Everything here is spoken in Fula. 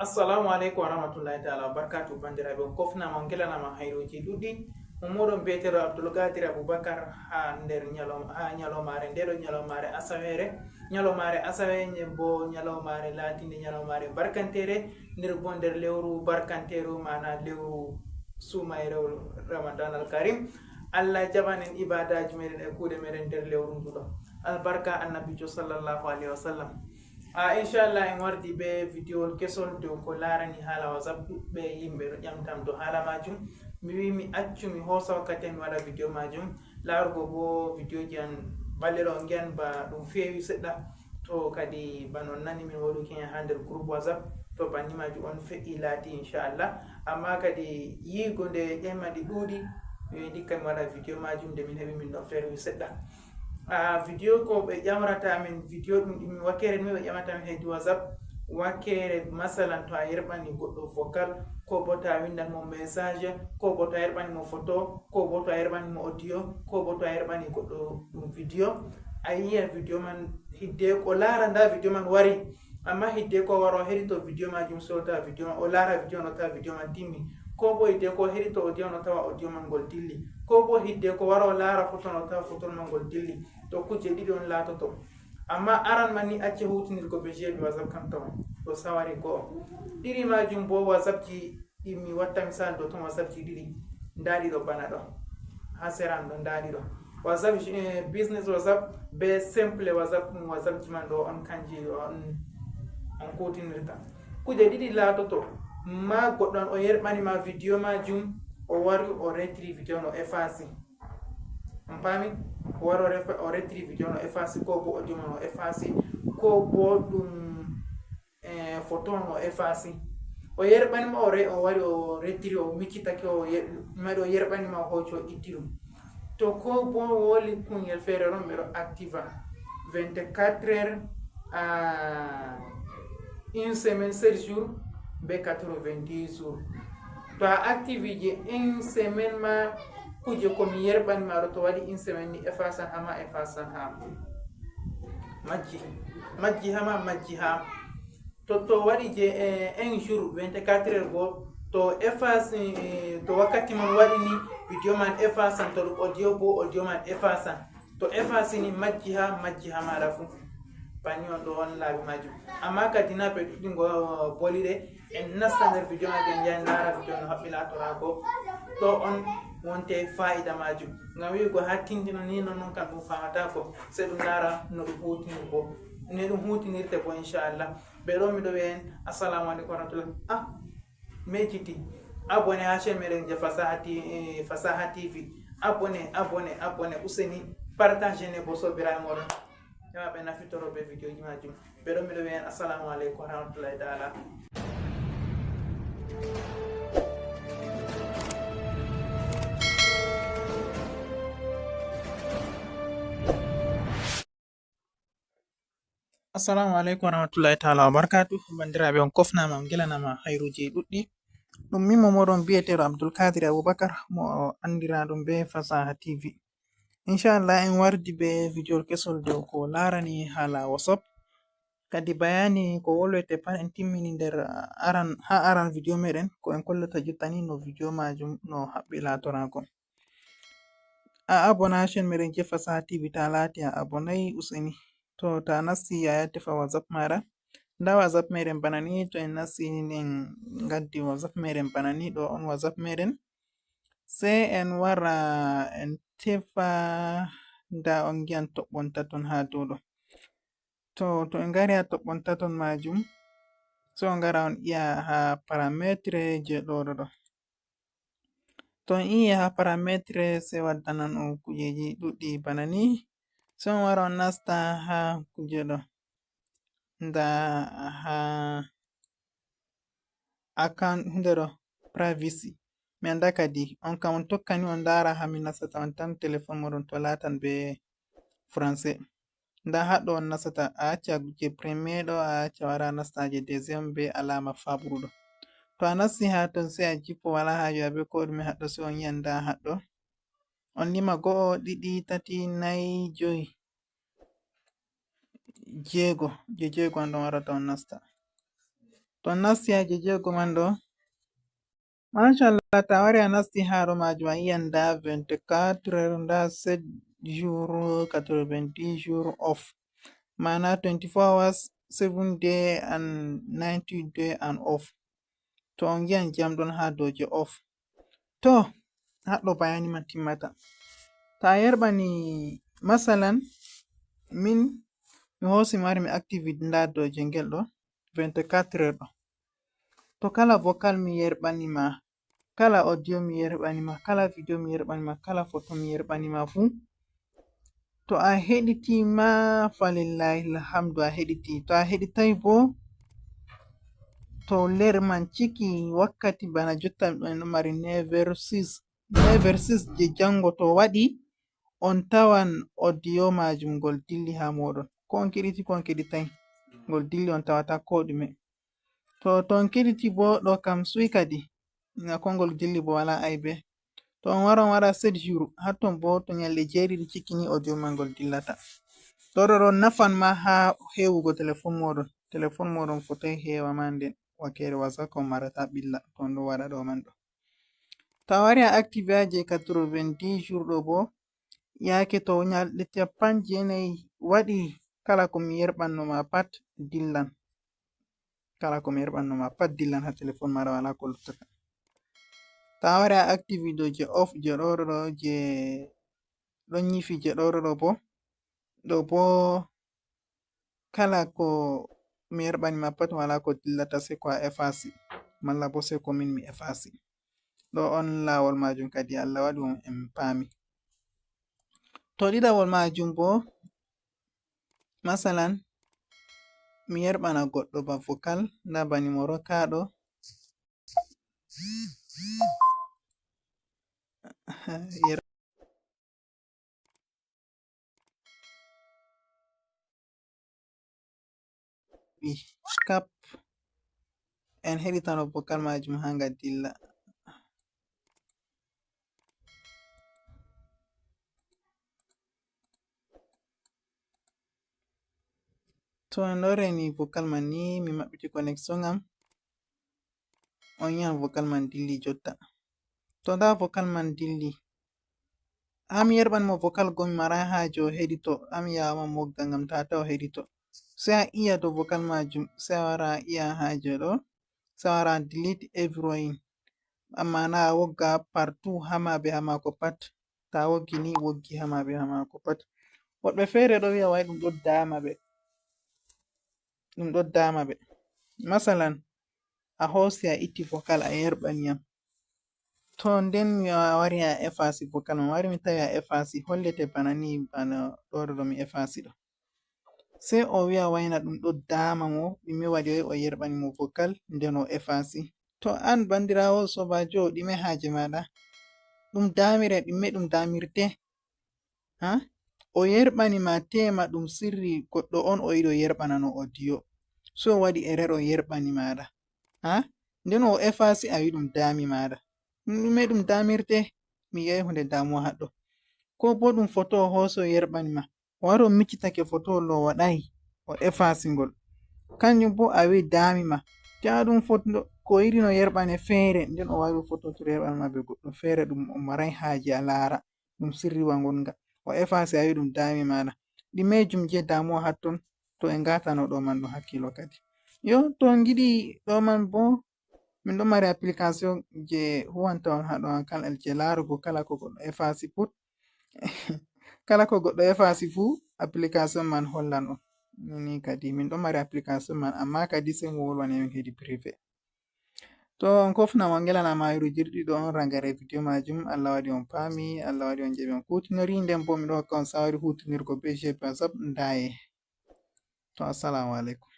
Assalamu alaikum warahmatullahi ta'ala wabarakatuh bandiraɓe on kofnama on gelanama hayruji ɗuɗɗi on moɗon betero abdoulkadir aboubacar ha nder ñalomare ndeɗo ñalomare asawere ñalomare asawe bo ñalomare latinde ñalomare barkantere nder bo nder lewru barkanteru mana lewru sumayrewru ramadan al karim allah jaɓanen ibadaji meɗen e kuuɗe meɗen nder lewru nduɗo albarka annabijo sallllahu alayhi wa sallam. Inchallah en wardi be vidéo kesol dow ko larani haala whatsapp ɗuɓɓe yimɓe ɗo ƴamtam do haala majum mi wi mi accu mi hoosa wakkati mi waɗa vidéo majum laarugo bo vidéo ji an ballero on giyan ba ɗum feewi seɗɗa to kadi banon nani min waɗuki en ha nder groupe whatsapp to banni majum on feƴƴi laati inchallah amma kadi yiigo nde ƴemadi ɗuuɗi mi dikka mi waɗa vidéo majum nde min heɓi min ɗo feewi seɗɗa. Vidéo ko ɓe ƴamrata min vidéo ɗum ɗum wakkere ɗume ɓe ƴamata min heddi whatsapp wakkere masalan to a yerɓani goɗɗo vocal ko bo to a windan mo message ko bo to a yerɓani mo photo ko bo to a yerɓani mo audio ko bo to a yerɓani goɗɗo ɗum vidéo a yiya vidéo man hidde ko lara nda vidéo man wari amma hidde ko waro heɗito vidéo majum so tawa vidéo man o lara vidéo no tawa vidéo man timmi ko bo hidde ko heɗito audio no tawa audio man ngol dilli ko bo hidde ko waro lara photo no tawa photo man ngol dilli to kuje ɗiɗi on laatoto amma aran man ni acce hutinirgo be jeeɓi whatsapp kam tawa ɗo sawari goo ɗiɗi majum bo whatsapp ji ɗimmi watta misal do ton whatsapp ji ɗiɗi ndaɗi ɗo bana ɗo ha seran ɗo ndaɗi ɗo whatsapp business whatsapp be simple whatsapp ɗum whatsapp ji man ɗo on kanji on kutinirta kuje ɗiɗi laatoto ma goɗɗon o yerɓanima vidéo majum o wari o retiri vidéo no effacé on paami o wari o retiri vidéo no effacé ko bo audio no effacé ko bo ɗum photo no effacé o yerɓanima o wari o retiri o miccitake o maɗi o yerɓanima o hocci o itti ɗum to ko bo woli kuñel feere ɗon ɓeɗo activa 24 heures une semaine 7 jours be 90 jours to a active je une semaine ma kuje komi yerɓani maɗo to waɗi une semaine ni effasan hama effasan ha majji hama majji ha to waɗi je un jour 24 heures go to efface to wakkati man waɗi ni vidéo man effasan to ɗum audio bo audio man effasan to efface ni majji ha maɗa fu banni on ɗo on laabi majum amma kadi na ɓe ɗuɗɗingo boliɗe en nasta nder vidéo majum en jahen lara vidéo no haɓɓi latorako ɗo on wonte fa'ida majum ngam wiigo ha tindino ni non kam ɗum famatako se ɗum lara no ɗum hutinirbo ne ɗum hutinirte bo inchallah ɓe ɗo miɗo wi en assalamu aleykum warahmatullah mejiti abonné ha chaine meɗen je fasaha tv abonné ouseni partage ne bo sobiraɓe moɗon heɓa ɓe nafitoro be vidéo ji majum ɓe ɗo miɗo wi en assalamu aleykum warahmatullahi taala. Assalamu aleykum warahmatullahi taala wabarakatuh bandiraɓe on kofnama on gelanama hayruji ɗuɗɗi ɗum mimo moɗon biyeteɗo abdoulkadir aboubacar mo andiraɗum be fasaha tv. Inchallah en wardi be vidéo kesol dow ko larani haala whatsapp kadi bayani ko wolwete pat en timmini nder aran vidéo meɗen ko en kollata jottani no vidéo majum no haɓɓi latorako. A abona chaine meɗen je fasaha tv ta lati a abonayi useni to ta nasti a tefa whatsapp maɗa nda whatsapp meɗen bana ni to en nasti en gaddi whatsapp meɗen bana ni ɗo on whatsapp meɗen sai en wara en tefa nda on giyan toɓɓon taton ha dow ɗo to en ngari ha toɓɓon taton majum so on ngara on iya ha parametre je ɗo to on iya ha parametre sai waddanan on kujeji ɗuɗɗi bana ni so on wara on nasta ha kuje ɗo nda ha account hunde ɗo privacy mi anda kadi on kam on tokkani on ndara ha mi nasata on tan téléphone moɗon to latan be français nda haɗɗo on nasata a acca je premier ɗo a acca wara nasta je deuxiéme be alama fabruɗo to a nasti ha ton sai a jippo wala hajo be ko ɗume haɗɗo so on yiyan nda haɗɗo on lima go'o ɗiɗi tati nayi joyi jego on ɗon warata on nasta to nasti ha jego man ɗo machallah ta wari a nasti haɗo majum a yi'an nda 24 nda 7 jours 90 jours off mana 24 hours 7 day and 90 day and off to on yi'an jam ɗon ha dow je off to haɗɗo bayani man timmata ta yerɓani masalan min mi hosi mi wari mi activity nda dow je ngel ɗo 24 ɗo to kala vocal mi yerɓanima kala audio mi yerɓanima kala video mi yerɓanima kala photo mi yerɓanima fu to a heɗiti ma falillahi alhamdu a heɗiti to a heɗitai bo to ler man ciki wakkati bana jotta en ɗo mari 9h06 je jango to waɗi on tawan audio majum ngol dilli ha moɗon ko on keɗiti ko on keɗitai ngol dilli on tawata ko ɗume to on keɗiti bo ɗo kam sui kadi na ko ngol dilli bo wala aibe to on waɗa 7 jours hatton bo to nyalɗe jeɗiɗi cikini audio man ngol dillata ɗo nafan ma ha hewugo telefon moɗon fotai hewa ma nden wakere wasa ko marata ɓilla to on ɗo waɗa ɗo man ɗo to a wari a active ha je 90 jours ɗo bo yake to nyalɗe 90 waɗi kala ko mi yerɓanno ma pat dillan ha telefon mara wala ko luttata ta wari a active do je off je ɗo je ɗon nyifi je ɗo bo kala ko mi yerɓanima pat wala ko dillata sai ko a efasi malla bo sai ko min mi efasi ɗo on lawol majum kadi Allah waɗi en paami to ɗiɗawol majum bo masalan mi yerɓana goɗɗo ba vocal nda bani mo rokaɗo kap en heɗitano vocal majum ha nga dilla to en ɗo reni vocal man ni mi maɓɓiti connection am on yi'an vocal man dilli jotta to nda vocal man dilli ami yerɓan mo vocal go mi marai haje o heɗito ami yawama mogga ngam tata o heɗito sai a iya do vocal majum sai a wara a iya haje ɗo sai a wara delete everyone amma na a wogga partout hamaɓe hamako pat ta woggi ni woggi hamaɓe hamako pat woɓɓe fere ɗo wi'a wai ɗum ɗo dama ɓe masalan a hosi a itti vocal a yerɓaniyam to nden mi wari a efasi vocal man wari mi tawi a efasi hollete bana ni bana ɗo mi efasi ɗo sai o wi'a waina ɗum ɗo dama mo ɗume waɗi wai o yerɓani mo vocal nden o efasi to an bandirawo sobajo ɗume haje maɗa ɗum damire ɗume ɗum damirte o yerɓani ma tema ɗum sirri goɗɗo on o yiɗi o yerɓana no audio so waɗi error o yerɓani maɗa nden o efasi a wi ɗum dami maɗa ɗume ɗum damirte mi yahi hunde damuwa haɗɗo ko bo ɗum photo o hosi o yerɓani ma o wari o miccitake photo o waɗai o efasi ngol kanjum bo a wi dami ma ta ɗum photo ko yiɗi no yerɓane fere nden o wari photo to yerɓani ma be goɗɗo fere ɗum o marai haje a lara ɗum sirriwa ngonga o efasi a wi ɗum dami maɗa ɗimejum je damuwa hatton to en gatano ɗo man ɗo hakkilo kadi yo to on giɗi ɗo man bo min ɗo mari application je huwanta on haɗo an kala je larugo kala ko goɗɗo efasi put kala ko goɗɗo efasi fu application man hollan on ni kadi min ɗo mari application man amma kadi sai mo wolwane min hedi privé to on kofnam on gelanama hayru jirɗi ɗo on rangare video majum Allah waɗi on paami Allah waɗi on jaɓi on kutinori nden bo min ɗo hokka on sawari hutinirgo be je WhatsApp ndaye to assalamu alaikum